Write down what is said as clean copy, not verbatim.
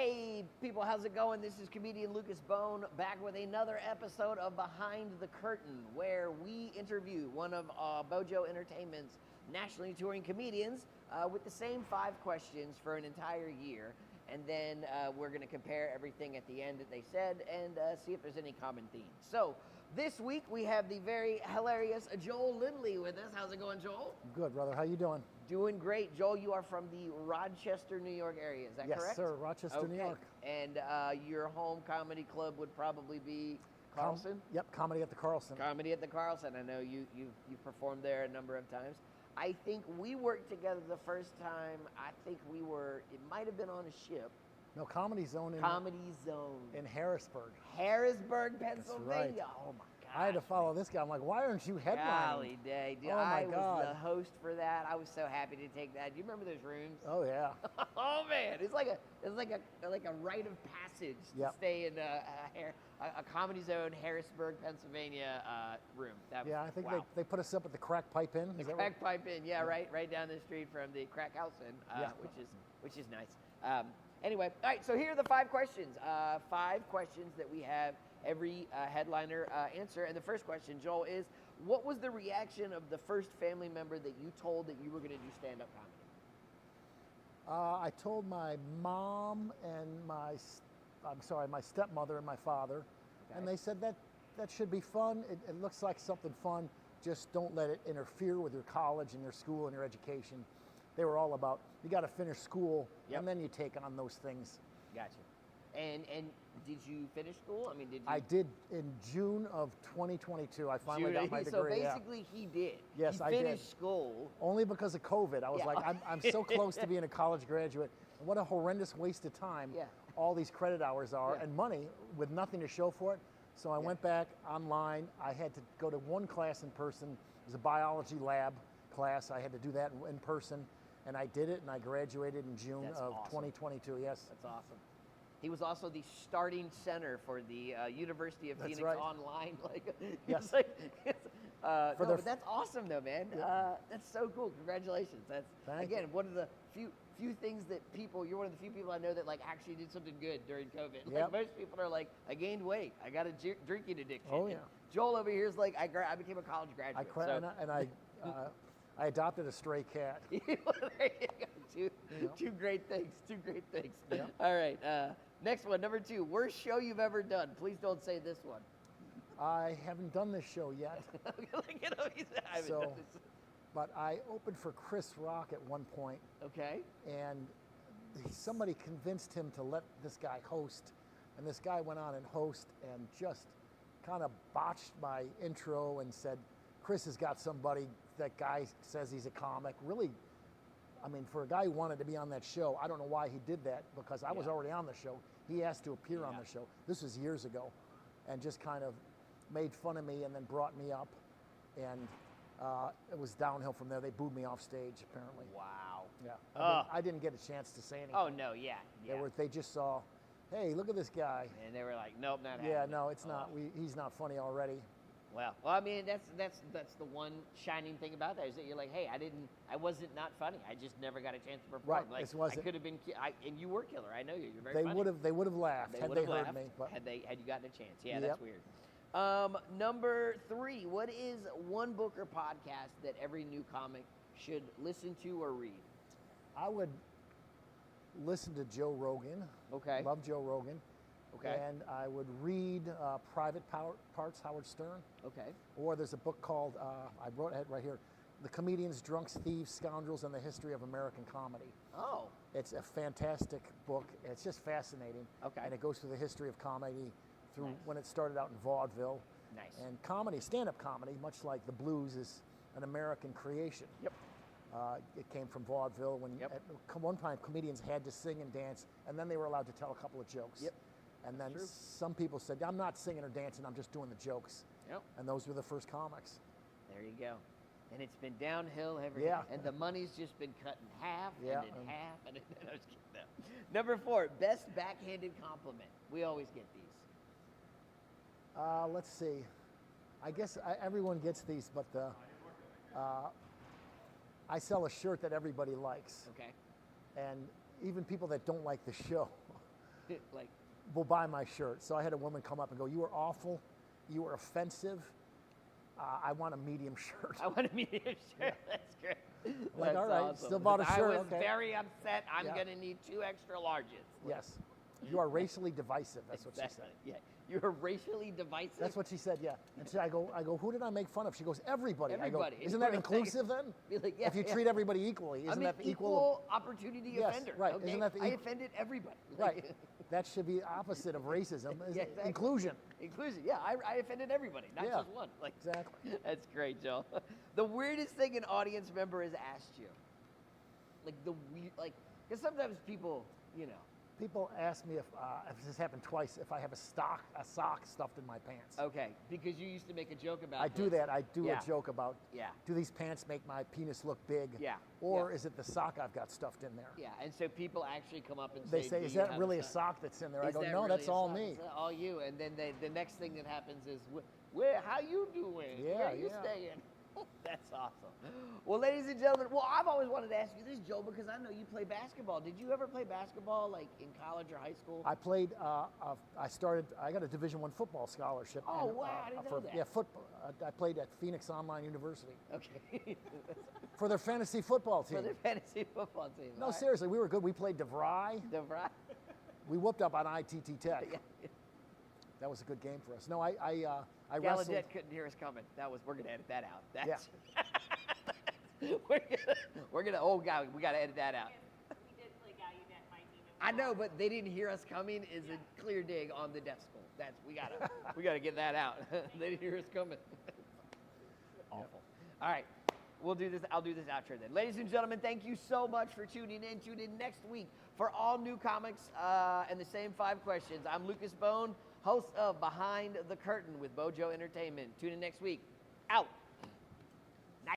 Hey, people, how's it going? This is comedian Lucas Bone back with another episode of Behind the Curtain, where we interview one of Bojo Entertainment's nationally touring comedians with the same 5 questions for an entire year. And then we're going to compare everything at the end that they said and see if there's any common themes. So this week we have the very hilarious Joel Lindley with us. How's it going, Joel? Good, brother. How you doing? Doing great. Joel, you are from the Rochester, New York area. Is that correct? Yes, sir. Rochester, New York. And your home comedy club would probably be Carlson? Yep, Comedy at the Carlson. Comedy at the Carlson. I know you've performed there a number of times. I think we worked together the first time. It might have been on a ship. No, Comedy Zone. Comedy Zone. In Harrisburg. Harrisburg, Pennsylvania. Right. Oh, my God. I had to follow this guy. I'm like, why aren't you headlining? Golly day, dude. Oh, my God. Was the host for that. I was so happy to take that. Do you remember those rooms? Oh, yeah. Oh, man. It's like a rite of passage to stay in a Comedy Zone, Harrisburg, Pennsylvania room. I think they put us up at the Crack Pipe Inn. The Crack Pipe Inn, right down the street from the Crack House Inn, which is nice. Anyway, all right, so here are the 5 questions. 5 questions that we have every headliner answer. And the first question, Joel, is what was the reaction of the first family member that you told that you were going to do stand-up comedy? I told my mom and my stepmother and my father, and they said that should be fun. It looks like something fun. Just don't let it interfere with your college and your school and your education. They were all about, you got to finish school, and then you take on those things. Gotcha. And did you finish school? I mean, did you? I did in June of 2022. I finally got my degree. So basically, he did. Yes, I did. He finished school. Only because of COVID. I was like, I'm so close to being a college graduate. What a horrendous waste of time all these credit hours are and money with nothing to show for it. So I went back online. I had to go to one class in person. It was a biology lab class. I had to do that in person. And I did it, and I graduated in June of 2022, yes. That's awesome. He was also the starting center for the University of Phoenix Online. Yes. But that's awesome, though, man. That's so cool. Congratulations. That's, again, one of the few things that you're one of the few people I know that actually did something good during COVID. Most people are like, I gained weight. I got a drinking addiction. Oh, yeah. Joel over here is like, I became a college graduate. I adopted a stray cat. There you go. Two great things. Yeah. All right. Next one, number 2. Worst show you've ever done. Please don't say this one. I haven't done this show yet. Look at him. But I opened for Chris Rock at one point. Okay. And somebody convinced him to let this guy host. And this guy went on and host and just kind of botched my intro and said, Chris has got somebody. That guy says he's a comic. Really, I mean, for a guy who wanted to be on that show, I don't know why he did that, because I was already on the show. He asked to appear on the show. This was years ago, and just kind of made fun of me and then brought me up, and it was downhill from there. They booed me off stage, apparently. Wow. Yeah. I didn't get a chance to say anything. Oh, no, yeah. They just saw, hey, look at this guy. And they were like, nope, not happening. Yeah, no, it's not. He's not funny already. Well, I mean, that's the one shining thing about that, is that you're like, hey, I wasn't not funny. I just never got a chance to perform. Right, I could have been, and you were killer. I know you. You're very funny. They would have laughed had they heard me. But had you gotten a chance. Yeah, that's weird. Number 3, what is one book or podcast that every new comic should listen to or read? I would listen to Joe Rogan. Okay. Love Joe Rogan. Okay. And I would read Private Parts, Howard Stern. Okay. Or there's a book called, I wrote it right here, The Comedians, Drunks, Thieves, Scoundrels, and the History of American Comedy. Oh. It's a fantastic book. It's just fascinating. Okay. And it goes through the history of comedy, through when it started out in vaudeville. Nice. And comedy, stand-up comedy, much like the blues, is an American creation. Yep. It came from vaudeville when at one time comedians had to sing and dance, and then they were allowed to tell a couple of jokes. Yep. And then some people said, I'm not singing or dancing, I'm just doing the jokes. Yep. And those were the first comics. There you go. And it's been downhill and the money's just been cut in half and in half. And I was kidding. No. Number 4, best backhanded compliment. We always get these. Let's see. I guess everyone gets these, but I sell a shirt that everybody likes. Okay. And even people that don't like the show Like, will buy my shirt. So I had a woman come up and go, "You were awful. You were offensive. I want a medium shirt." I want a medium shirt. That's great. Like, That's all right, awesome. still bought a I shirt, was okay. very upset. I'm Yeah. going to need 2 extra larges. Yes. You are racially divisive. That's what she said. Yeah. You're racially divisive. That's what she said, yeah. And so I go, who did I make fun of? She goes, everybody. Everybody. I go, isn't that inclusive then? Be like, yeah, if you yeah. treat everybody equally, isn't that equal opportunity Yes, offender? right. Okay? Isn't that the I offended everybody. Right. That should be opposite of racism. Is Yeah, exactly. Inclusion. Inclusion. Yeah, I offended everybody, not Yeah, just one. Like, exactly. That's great, Joe. The weirdest thing an audience member has asked you, because sometimes people, People ask me if this happened twice, if I have a sock stuffed in my pants. Okay, because you used to make a joke about I do this. that. I do Yeah. a joke about, Yeah. do these pants make my penis look big? Yeah. Or Yeah. is it the sock I've got stuffed in there? Yeah, and so people actually come up and They say, say, "Do is you that have really a sock?" sock that's in there? I Is go, that no, really that's a all sock? me. It's all you. And then the next thing that happens is, where? How you doing? Yeah, Where are you yeah. staying? That's awesome. Well, ladies and gentlemen, I've always wanted to ask you this, Joe, because I know you play basketball. Did you ever play basketball, like in college or high school? I played. I got a Division I football scholarship. Oh, wow, I didn't know that. Yeah, football. I played at Phoenix Online University Okay. for their fantasy football team. For the fantasy football team. No, all right. seriously, we were good. We played DeVry. DeVry. We whooped up on ITT Tech. Yeah. That was a good game for us. No, I wrestled. Gallaudet couldn't hear us coming. We're gonna edit that out. Yeah. That's we're gonna. Oh God, we gotta edit that out. We did play Gallaudet, my team. I know, but they didn't hear us coming is a clear dig on the decimal. We gotta get that out. They didn't hear us coming. Awful. All right, we'll do this. I'll do this outro then. Ladies and gentlemen, thank you so much for tuning in. Tune in next week for all new comics and the same 5 questions. I'm Lucas Bone, host of Behind the Curtain with Bojo Entertainment. Tune in next week. Out.